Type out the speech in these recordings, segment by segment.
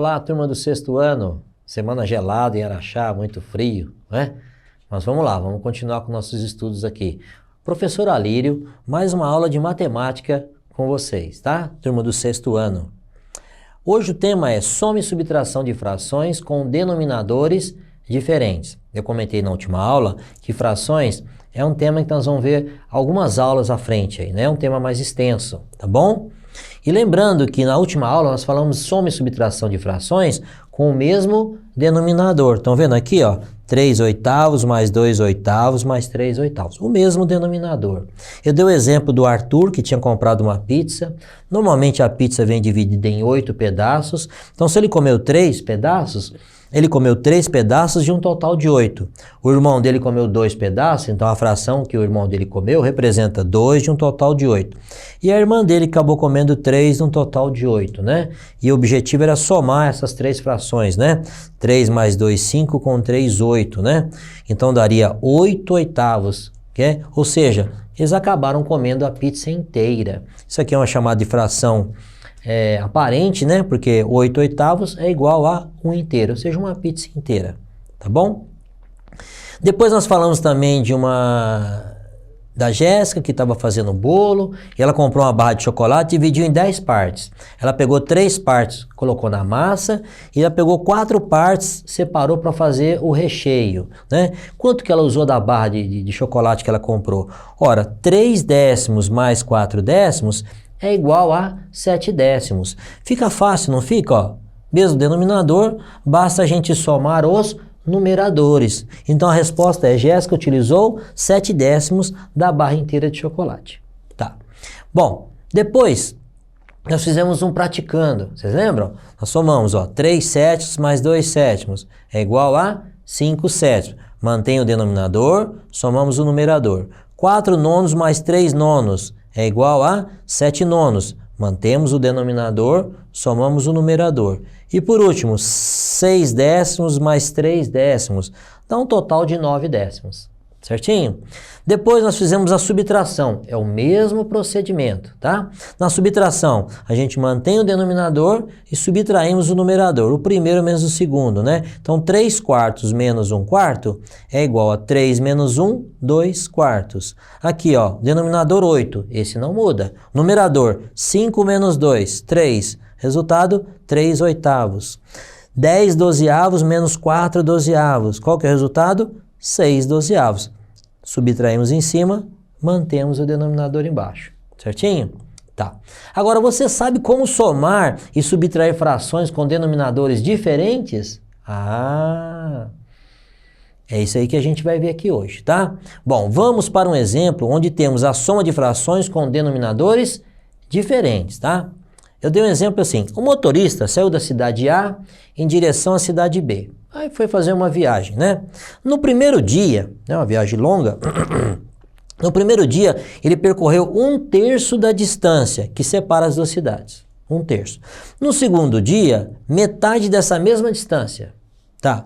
Olá, turma do sexto ano. Semana gelada em Araxá, muito frio, né? Mas vamos lá, vamos continuar com nossos estudos aqui. Professor Alírio, mais uma aula de matemática com vocês, tá? Turma do sexto ano. Hoje o tema é soma e subtração de frações com denominadores diferentes. Eu comentei na última aula que frações é um tema que nós vamos ver algumas aulas à frente aí, né? É um tema mais extenso, tá bom? E lembrando que na última aula nós falamos soma e subtração de frações com o mesmo denominador. Estão vendo aqui, ó? 3/8 mais 2/8 mais 3/8. O mesmo denominador. Eu dei o exemplo do Arthur, que tinha comprado uma pizza. Normalmente a pizza vem dividida em 8 pedaços. Então, se ele comeu 3 pedaços, ele comeu 3 pedaços de um total de 8. O irmão dele comeu 2 pedaços, então a fração que o irmão dele comeu representa 2 de um total de 8. E a irmã dele acabou comendo 3 de um total de 8, né? E o objetivo era somar essas 3 frações, né? 3 mais 2, 5 com 3, 8, né? Então daria 8/8, né? Ou seja, eles acabaram comendo a pizza inteira. Isso aqui é uma chamada de fração aparente, né? Porque 8/8 é igual a 1 inteiro, ou seja, uma pizza inteira, tá bom? Depois nós falamos também da Jéssica, que estava fazendo bolo, e ela comprou uma barra de chocolate e dividiu em 10 partes. Ela pegou 3 partes, colocou na massa, e ela pegou 4 partes, separou para fazer o recheio, né? Quanto que ela usou da barra de chocolate que ela comprou? Ora, 3 décimos mais 4 décimos é igual a 7 décimos. Fica fácil, não fica? Ó? Mesmo denominador, basta a gente somar os numeradores. Então a resposta é: Jéssica utilizou 7 décimos da barra inteira de chocolate. Tá. Bom, depois nós fizemos um praticando. Vocês lembram? Nós somamos, ó, 3 sétimos mais 2 sétimos é igual a 5 sétimos. Mantém o denominador, somamos o numerador. 4 nonos mais 3 nonos é igual a 7 nonos. Mantemos o denominador, somamos o numerador. E por último, 6 décimos mais 3 décimos, dá um total de 9 décimos. Certinho? Depois nós fizemos a subtração, é o mesmo procedimento, tá? Na subtração, a gente mantém o denominador e subtraímos o numerador, o primeiro menos o segundo, né? Então 3/4 menos 1/4 é igual a 3 menos 1, 2/4. Aqui, ó, denominador 8, esse não muda. Numerador, 5 menos 2, 3. Resultado, 3/8. 10 dozeavos menos 4 dozeavos. Qual que é o resultado? 6 dozeavos. Subtraímos em cima, mantemos o denominador embaixo. Certinho? Tá. Agora, você sabe como somar e subtrair frações com denominadores diferentes? Ah! É isso aí que a gente vai ver aqui hoje, tá? Bom, vamos para um exemplo onde temos a soma de frações com denominadores diferentes, tá? Eu dei um exemplo assim: o motorista saiu da cidade A em direção à cidade B. Aí foi fazer uma viagem, né? No primeiro dia, né, uma viagem longa, no primeiro dia ele percorreu 1/3 da distância que separa as duas cidades. 1/3. No segundo dia, metade dessa mesma distância. Tá.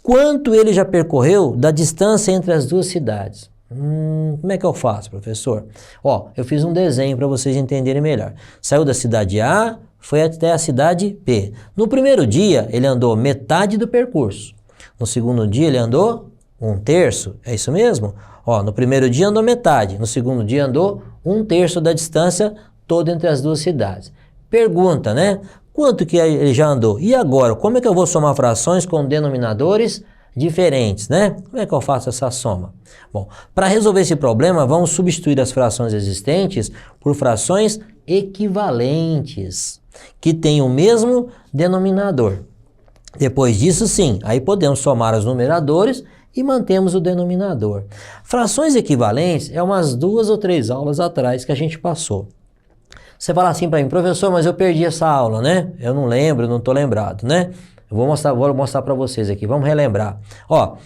Quanto ele já percorreu da distância entre as duas cidades? Como é que eu faço, professor? Ó, eu fiz um desenho para vocês entenderem melhor. Saiu da cidade A, foi até a cidade B. No primeiro dia, ele andou metade do percurso. No segundo dia, ele andou 1/3. É isso mesmo? Ó, no primeiro dia andou metade. No segundo dia andou 1/3 da distância toda entre as duas cidades. Pergunta, né? Quanto que ele já andou? E agora, como é que eu vou somar frações com denominadores diferentes, né? Como é que eu faço essa soma? Bom, para resolver esse problema, vamos substituir as frações existentes por frações equivalentes, que têm o mesmo denominador. Depois disso, sim, aí podemos somar os numeradores e mantemos o denominador. Frações equivalentes é umas 2 ou 3 aulas atrás que a gente passou. Você fala assim para mim: professor, mas eu perdi essa aula, né? Eu não lembro, não estou lembrado, né? Eu vou mostrar para vocês aqui, vamos relembrar. Ó,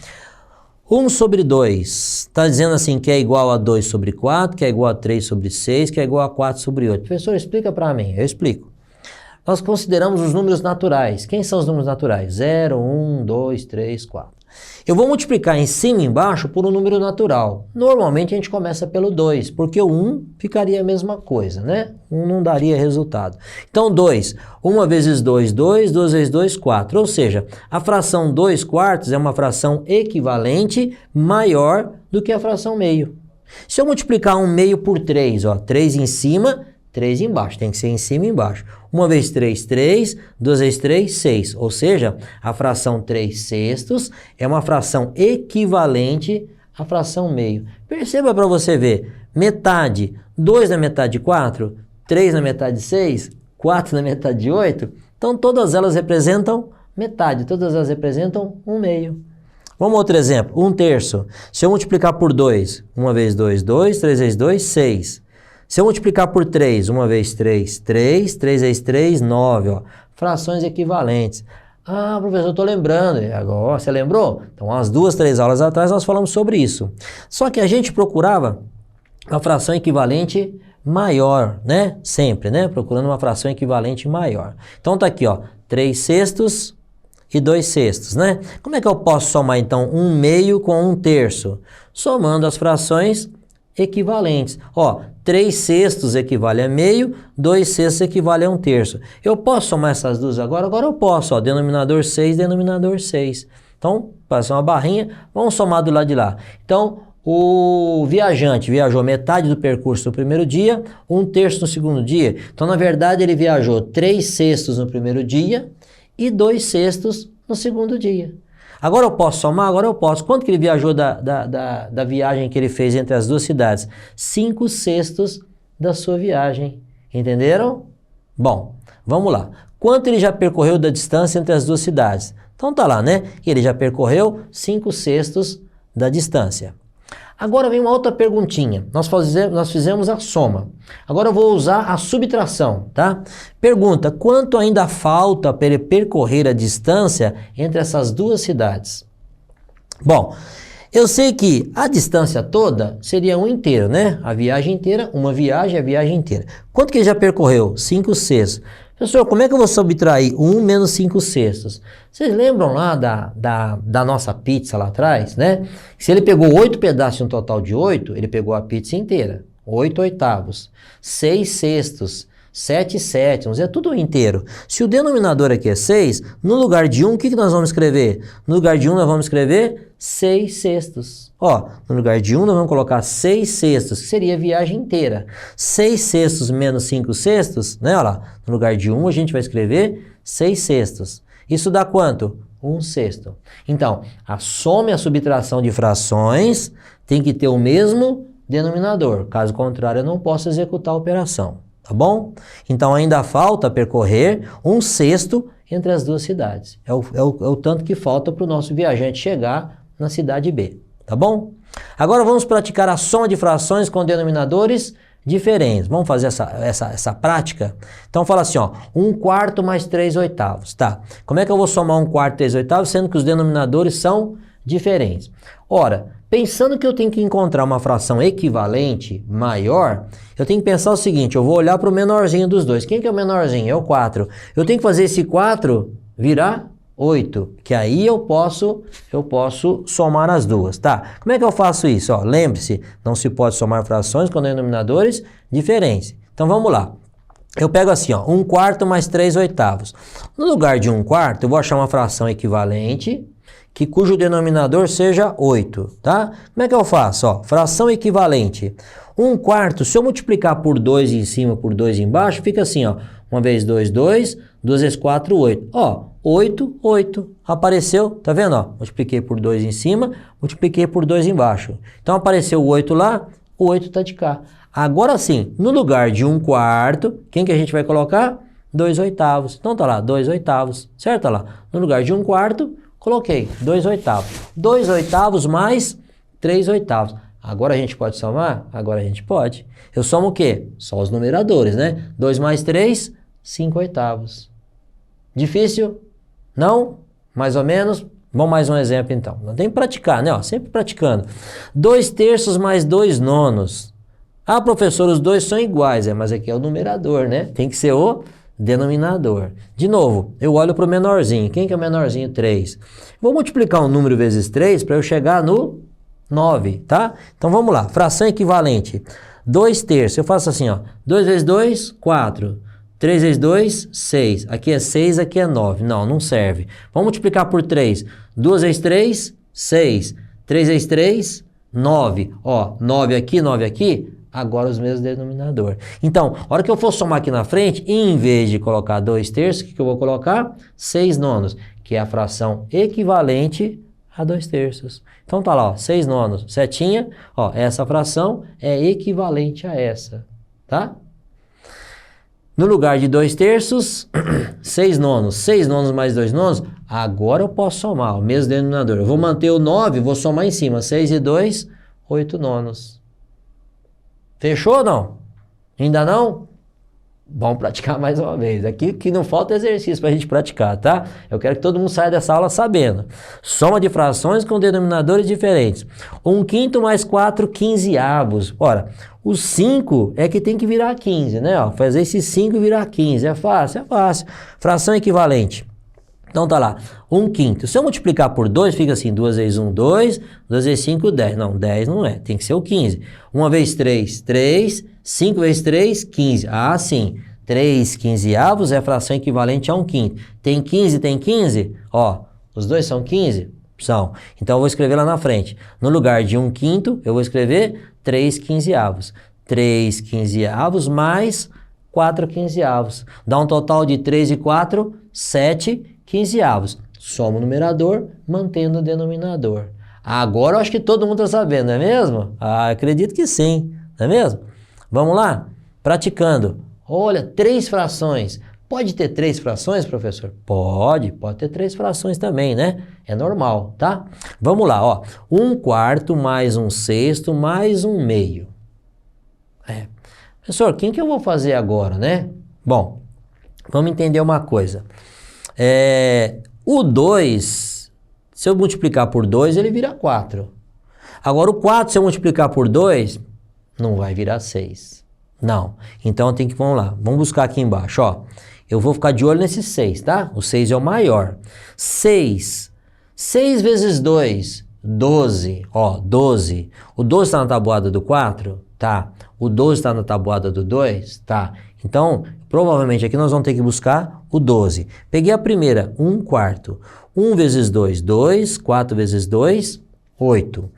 1/2 está dizendo assim que é igual a 2/4, que é igual a 3/6, que é igual a 4/8. Professor, explica para mim. Eu explico. Nós consideramos os números naturais. Quem são os números naturais? 0, 1, 2, 3, 4. Eu vou multiplicar em cima e embaixo por um número natural. Normalmente a gente começa pelo 2, porque o 1 ficaria a mesma coisa, né? 1 não daria resultado. Então 2, 1 vezes 2, 2, 2 vezes 2, 4. Ou seja, a fração 2 quartos é uma fração equivalente maior do que a fração meio. Se eu multiplicar 1 meio por 3, ó, 3 em cima, 3 embaixo, tem que ser em cima e embaixo. 1 vezes 3, 3, 2 vezes 3, 6. Ou seja, a fração 3 sextos é uma fração equivalente à fração meio. Perceba para você ver, metade, 2 na metade de 4, 3 na metade de 6, 4 na metade de 8. Então todas elas representam metade, todas elas representam 1 meio. Vamos a outro exemplo, 1 terço. Se eu multiplicar por 2, 1 vezes 2, 2, 3 vezes 2, 6. Se eu multiplicar por 3, 1 vezes 3, 3, 3 vezes 3, 9, ó, frações equivalentes. Ah, professor, eu estou lembrando. Agora, você lembrou? Então, umas 2, 3 aulas atrás nós falamos sobre isso. Só que a gente procurava uma fração equivalente maior, né? Sempre, né? Procurando uma fração equivalente maior. Então, tá aqui, ó, 3 sextos e 2 sextos, né? Como é que eu posso somar, então, 1 meio com 1 terço? Somando as frações equivalentes. Ó, 3 sextos equivale a meio, 2 sextos equivale a 1 terço. Eu posso somar essas duas agora? Agora eu posso, ó, denominador 6, denominador 6. Então, fazer uma barrinha, vamos somar do lado de lá. Então, o viajante viajou metade do percurso no primeiro dia, 1 terço no segundo dia. Então, na verdade, ele viajou 3 sextos no primeiro dia e 2 sextos no segundo dia. Agora eu posso somar? Agora eu posso. Quanto que ele viajou da viagem que ele fez entre as duas cidades? 5 sextos da sua viagem. Entenderam? Bom, vamos lá. Quanto ele já percorreu da distância entre as duas cidades? Então tá lá, né? Ele já percorreu 5 sextos da distância. Agora vem uma outra perguntinha. Nós fizemos a soma. Agora eu vou usar a subtração, tá? Pergunta, quanto ainda falta para ele percorrer a distância entre essas duas cidades? Bom, eu sei que a distância toda seria 1 inteiro, né? A viagem inteira, uma viagem, a viagem inteira. Quanto que ele já percorreu? 5 sextos. Professor, como é que eu vou subtrair 1 menos 5 sextos? Vocês lembram lá da nossa pizza lá atrás, né? Se ele pegou 8 pedaços em um total de 8, ele pegou a pizza inteira. 8 oitavos. 6 sextos. 7 sétimos. É tudo inteiro. Se o denominador aqui é 6, no lugar de 1, o que nós vamos escrever? No lugar de 1, nós vamos escrever 6 sextos. Ó, no lugar de 1, nós vamos colocar 6 sextos, que seria a viagem inteira. 6 sextos menos 5 sextos, né? Olha lá. No lugar de 1, a gente vai escrever 6 sextos. Isso dá quanto? 1 sexto. Então, a soma e a subtração de frações tem que ter o mesmo denominador. Caso contrário, eu não posso executar a operação. Tá bom? Então, ainda falta percorrer 1 sexto entre as duas cidades. É o tanto que falta para o nosso viajante chegar na cidade B. Tá bom? Agora vamos praticar a soma de frações com denominadores diferentes. Vamos fazer essa prática? Então fala assim, ó, 1 quarto mais 3 oitavos, tá? Como é que eu vou somar 1 quarto e 3 oitavos, sendo que os denominadores são diferentes? Ora, pensando que eu tenho que encontrar uma fração equivalente maior, eu tenho que pensar o seguinte, eu vou olhar para o menorzinho dos dois. Quem que é o menorzinho? É o 4. Eu tenho que fazer esse 4 virar 8, que aí eu posso somar as duas, tá? Como é que eu faço isso? Ó, lembre-se, não se pode somar frações com denominadores diferentes. Então vamos lá. Eu pego assim, ó, 1 quarto mais 3 oitavos. No lugar de 1 quarto, eu vou achar uma fração equivalente, cujo denominador seja 8, tá? Como é que eu faço? Ó, fração equivalente. 1 quarto, se eu multiplicar por 2 em cima, por 2 embaixo, fica assim, ó. 1 vezes 2, 2, 2 vezes 4, 8. Ó, 8, 8. Apareceu, tá vendo? Ó, multipliquei por 2 em cima, multipliquei por 2 embaixo. Então apareceu o 8 lá, o 8 tá de cá. Agora sim, no lugar de 1 quarto, quem que a gente vai colocar? 2 oitavos. Então tá lá, 2 oitavos, certo? Tá lá. No lugar de 1 quarto, coloquei 2 oitavos. 2 oitavos mais 3 oitavos. Agora a gente pode somar? Agora a gente pode. Eu somo o quê? Só os numeradores, né? 2 mais 3, 5 oitavos. Difícil? Não? Mais ou menos? Vamos mais um exemplo então. Não tem que praticar, né? Ó, sempre praticando. 2 terços mais 2 nonos. Ah, professor, os dois são iguais. Mas aqui é o numerador, né? Tem que ser o denominador. De novo, eu olho para o menorzinho. Quem que é o menorzinho? 3. Vou multiplicar um número vezes 3 para eu chegar no 9, tá? Então vamos lá, fração equivalente. 2 terços, eu faço assim, ó. 2 vezes 2, 4. 3 vezes 2, 6. Aqui é 6, aqui é 9. Não, não serve. Vamos multiplicar por 3. 2 vezes 3, 6. 3 vezes 3, 9. Ó, 9 aqui, agora os mesmos denominador. Então, a hora que eu for somar aqui na frente, em vez de colocar 2 terços, o que eu vou colocar? 6 nonos, que é a fração equivalente a 2 terços. Então tá lá, ó, 6 nonos, setinha, ó, essa fração é equivalente a essa, tá? No lugar de 2 terços, 6 nonos. 6 nonos mais 2 nonos, agora eu posso somar o mesmo denominador. Eu vou manter o 9, vou somar em cima. 6 e 2, 8 nonos. Fechou ou não? Ainda não? Vamos praticar mais uma vez. Aqui que não falta exercício para a gente praticar, tá? Eu quero que todo mundo saia dessa aula sabendo. Soma de frações com denominadores diferentes. 1/5 mais 4 quinzeavos. Ora, o 5 é que tem que virar 15, né? Ó, fazer esse 5 virar 15. É fácil, é fácil. Fração equivalente. Então tá lá, 1/5. Se eu multiplicar por 2, fica assim, 2 vezes 1, 2, 2 vezes 5, 10. Não, 10 não é, tem que ser o 15. 1 vezes 3, 3, 5 vezes 3, 15. Ah, sim, 3 quinzeavos é a fração equivalente a 1/5. Tem 15, tem 15? Ó, os dois são 15? São. Então eu vou escrever lá na frente. No lugar de 1/5, eu vou escrever 3 quinzeavos. 3 quinzeavos mais 4 quinzeavos. Dá um total de 3 e 4, 7 quinzeavos. Soma o numerador, mantendo o denominador. Agora eu acho que todo mundo está sabendo, não é mesmo? Ah, acredito que sim, não é mesmo? Vamos lá? Praticando. Olha, 3 frações. Pode ter 3 frações, professor? Pode ter 3 frações também, né? É normal, tá? Vamos lá, ó. 1/4 mais 1/6 mais 1/2. Professor, quem que eu vou fazer agora, né? Bom, vamos entender uma coisa. O 2, se eu multiplicar por 2, ele vira 4. Agora o 4, se eu multiplicar por 2, não vai virar 6. Não. Então tem que, vamos lá, vamos buscar aqui embaixo, ó. Eu vou ficar de olho nesse 6, tá? O 6 é o maior. 6 vezes 2, 12. Ó, 12. O 12 está na tabuada do 4? Tá. O 12 está na tabuada do 2? Tá. Então, provavelmente aqui nós vamos ter que buscar o 12. Peguei a primeira, 1/4. 1 vezes 2, 2. 4 vezes 2, 8.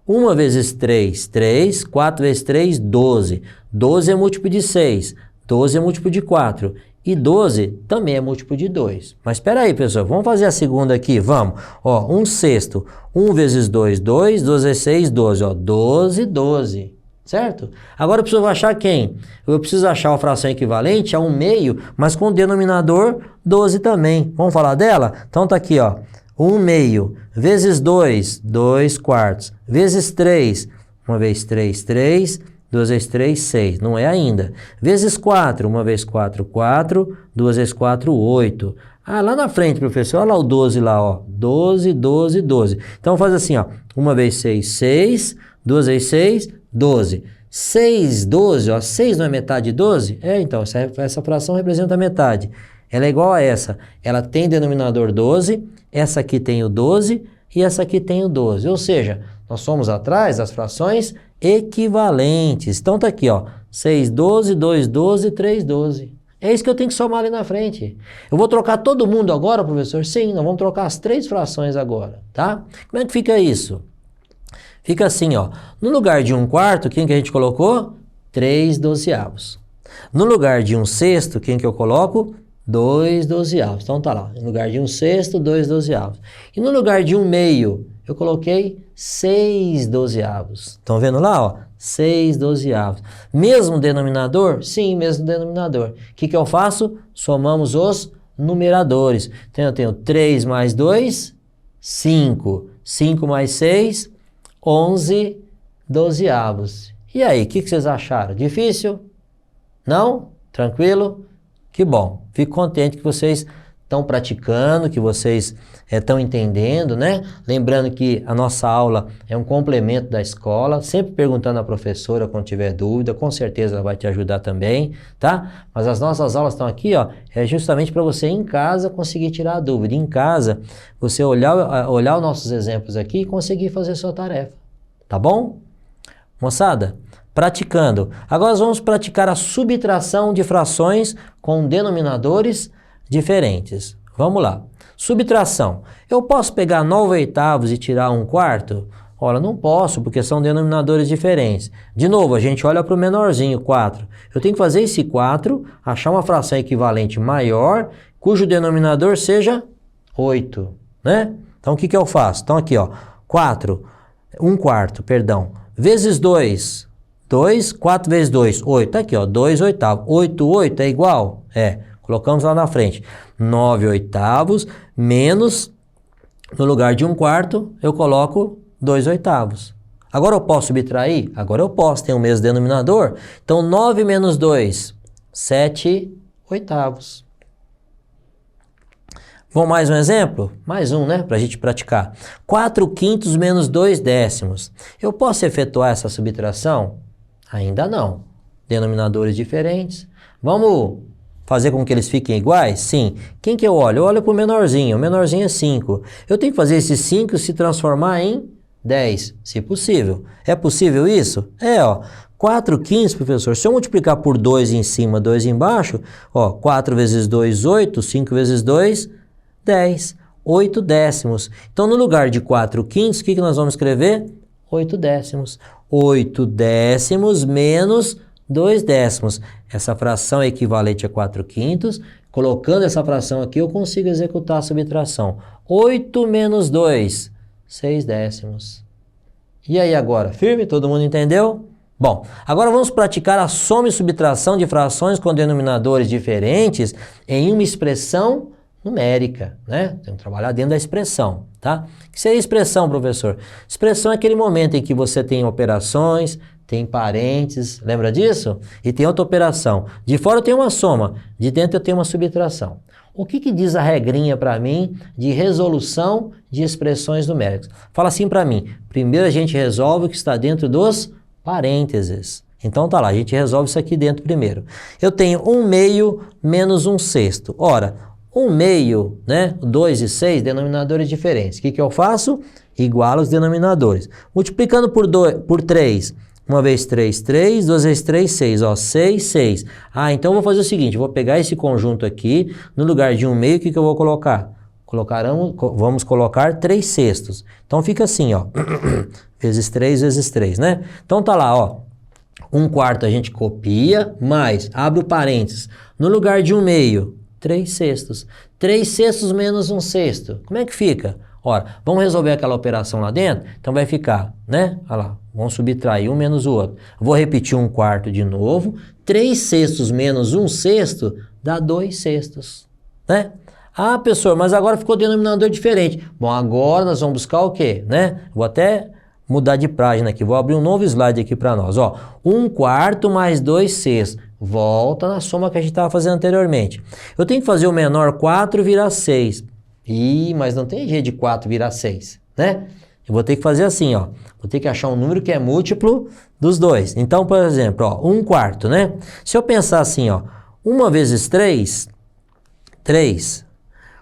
1 vezes 3, 3. 4 vezes 3, 12. 12 é múltiplo de 6. 12 é múltiplo de 4. E 12 também é múltiplo de 2. Mas espera aí, pessoal. Vamos fazer a segunda aqui. Vamos. Ó, 1/6. 1 vezes 2, 2. 2 vezes 6, 12. Ó, 12, 12. Certo? Agora eu preciso achar quem? Eu preciso achar a fração equivalente a 1/2, mas com o denominador 12 também. Vamos falar dela? Então tá aqui, ó. 1/2 vezes 2, 2/4. Vezes 3, 1 vezes 3, 3. 2 vezes 3, 6. Não é ainda. Vezes 4, 1 vezes 4, 4. 2 vezes 4, 8. Ah, lá na frente, professor, olha lá o 12 lá, ó. 12, 12, 12. Então faz assim, ó. 1 vezes 6, 6. 2 vezes 6, 12. 6, 12, ó. 6 não é metade de 12? Então, essa fração representa a metade. Ela é igual a essa. Ela tem denominador 12, essa aqui tem o 12 e essa aqui tem o 12. Ou seja, nós somos atrás das frações equivalentes. Então tá aqui, ó. 6, 12, 2, 12, 3, 12. É isso que eu tenho que somar ali na frente. Eu vou trocar todo mundo agora, professor? Sim, nós vamos trocar as 3 frações agora, tá? Como é que fica isso? Fica assim, ó. No lugar de 1/4, quem que a gente colocou? 3 dozeavos. No lugar de 1/6, quem que eu coloco? 2 dozeavos. Então tá lá. No lugar de 1/6, 2 dozeavos. E no lugar de 1/2, eu coloquei 6 dozeavos. Estão vendo lá, ó? 6 dozeavos. Mesmo denominador? Sim, mesmo denominador. O que que eu faço? Somamos os numeradores. Então eu tenho 3 mais 2, 5. 5 mais 6, 11 dozeavos. E aí, o que vocês acharam? Difícil? Não? Tranquilo? Que bom. Fico contente que vocês estão praticando, que vocês estão entendendo, né? Lembrando que a nossa aula é um complemento da escola, sempre perguntando à professora quando tiver dúvida, com certeza ela vai te ajudar também, tá? Mas as nossas aulas estão aqui, ó, é justamente para você em casa conseguir tirar a dúvida. Em casa, você olhar os nossos exemplos aqui e conseguir fazer sua tarefa, tá bom? Moçada, praticando. Agora nós vamos praticar a subtração de frações com denominadores diferentes. Vamos lá. Subtração. Eu posso pegar 9/8 e tirar 1/4? Ora, não posso, porque são denominadores diferentes. De novo, a gente olha para o menorzinho, 4. Eu tenho que fazer esse 4, achar uma fração equivalente maior, cujo denominador seja 8, né? Então, o que eu faço? Então, aqui, ó, 4, 1/4, perdão, vezes 2, 2, 4 vezes 2, 8. Tá aqui, ó, 2/8. 8/8 é igual? É. Colocamos lá na frente. 9/8 menos, no lugar de 1/4, eu coloco 2/8. Agora eu posso subtrair? Agora eu posso, tem o mesmo denominador. Então, 9 menos 2, 7/8. Vamos mais um exemplo? Mais um, né? Para a gente praticar. 4/5 menos 2/10. Eu posso efetuar essa subtração? Ainda não. Denominadores diferentes. Vamos fazer com que eles fiquem iguais? Sim. Quem que eu olho? Eu olho para o menorzinho. O menorzinho é 5. Eu tenho que fazer esse 5 se transformar em 10, se possível. É possível isso? É, ó. 4/15, professor, se eu multiplicar por 2 em cima, 2 embaixo, ó, 4 vezes 2, 8, 5 vezes 2, 10. 8/10. Então, no lugar de 4/15, o que nós vamos escrever? 8/10. 8/10 menos 2/10. Essa fração é equivalente a 4/5. Colocando essa fração aqui, eu consigo executar a subtração. 8 menos 2, 6/10. E aí agora? Firme? Todo mundo entendeu? Bom, agora vamos praticar a soma e subtração de frações com denominadores diferentes em uma expressão numérica, né? Temos que trabalhar dentro da expressão, tá? O que seria expressão, professor? Expressão é aquele momento em que você tem operações, tem parênteses, lembra disso? E tem outra operação. De fora eu tenho uma soma, de dentro eu tenho uma subtração. O que diz a regrinha para mim de resolução de expressões numéricas? Fala assim para mim, primeiro a gente resolve o que está dentro dos parênteses. Então tá lá, a gente resolve isso aqui dentro primeiro. Eu tenho 1/2 menos 1/6. Ora, 1/2, né? 2 e 6, denominadores diferentes. O que eu faço? Igualo os denominadores. Multiplicando por 3. 1 vezes 3, 3. 2 vezes 3, 6. Ó, 6, 6. Ah, então eu vou fazer o seguinte. Eu vou pegar esse conjunto aqui. No lugar de 1/2, o que eu vou colocar? Vamos colocar 3/6. Então fica assim, ó. vezes 3 vezes 3, né? Então tá lá, ó. 1/4 a gente copia, mais, abre o parênteses. No lugar de 1/2, 3/6. 3/6 menos 1/6. Como é que fica? Ora, vamos resolver aquela operação lá dentro? Então vai ficar, né? Olha lá, vamos subtrair um menos o outro. Vou repetir 1/4 de novo. 3/6 menos 1/6 dá 2/6, né? Ah, professor, mas agora ficou denominador diferente. Bom, agora nós vamos buscar o quê, né? Vou até mudar de página aqui, vou abrir um novo slide aqui para nós, ó. 1/4 mais 2/6. Volta na soma que a gente estava fazendo anteriormente. Eu tenho que fazer o menor 4 virar 6. Ih, mas não tem jeito de 4 virar 6, né? Eu vou ter que fazer assim, ó. Vou ter que achar um número que é múltiplo dos dois. Então, por exemplo, ó, 1/4, né? Se eu pensar assim, ó, 1 vezes 3, 3.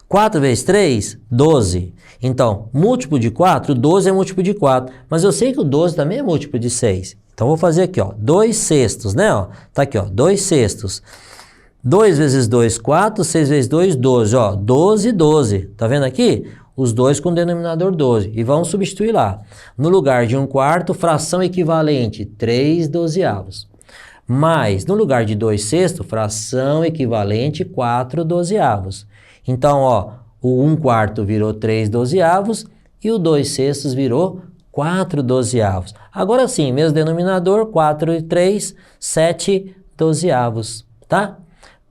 4 vezes 3, 12. Então, múltiplo de 4, 12 é múltiplo de 4. Mas eu sei que o 12 também é múltiplo de 6. Então, vou fazer aqui, ó, 2/6, né? Ó, tá aqui, ó, 2/6. 2 vezes 2, 4. 6 vezes 2, 12. Ó, 12, 12. Tá vendo aqui? Os dois com o denominador 12. E vamos substituir lá. No lugar de 1/4, fração equivalente, 3/12. Mais, no lugar de 2/6, fração equivalente, 4/12. Então, ó, o 1/4 virou 3/12 e o 2/6 virou 4/12. Agora sim, mesmo denominador, 4 e 3, 7/12, tá?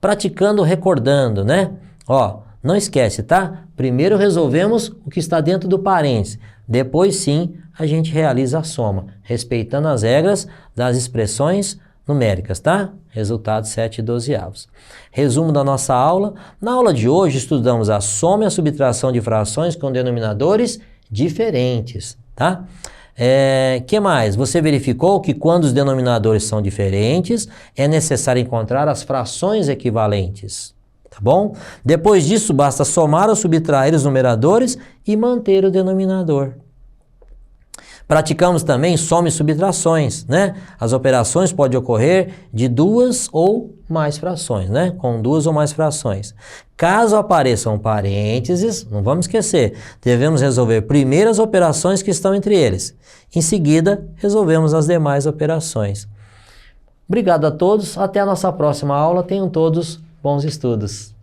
Praticando, recordando, né? Ó, não esquece, tá? Primeiro resolvemos o que está dentro do parênteses. Depois sim, a gente realiza a soma, respeitando as regras das expressões numéricas, tá? Resultado 7/12. Resumo da nossa aula. Na aula de hoje estudamos a soma e a subtração de frações com denominadores diferentes, tá? Que mais? Você verificou que quando os denominadores são diferentes, é necessário encontrar as frações equivalentes, tá bom? Depois disso, basta somar ou subtrair os numeradores e manter o denominador. Praticamos também soma e subtrações, né? As operações podem ocorrer de duas ou mais frações, né? Com duas ou mais frações. Caso apareçam parênteses, não vamos esquecer, devemos resolver primeiro as operações que estão entre eles. Em seguida, resolvemos as demais operações. Obrigado a todos, até a nossa próxima aula. Tenham todos bons estudos.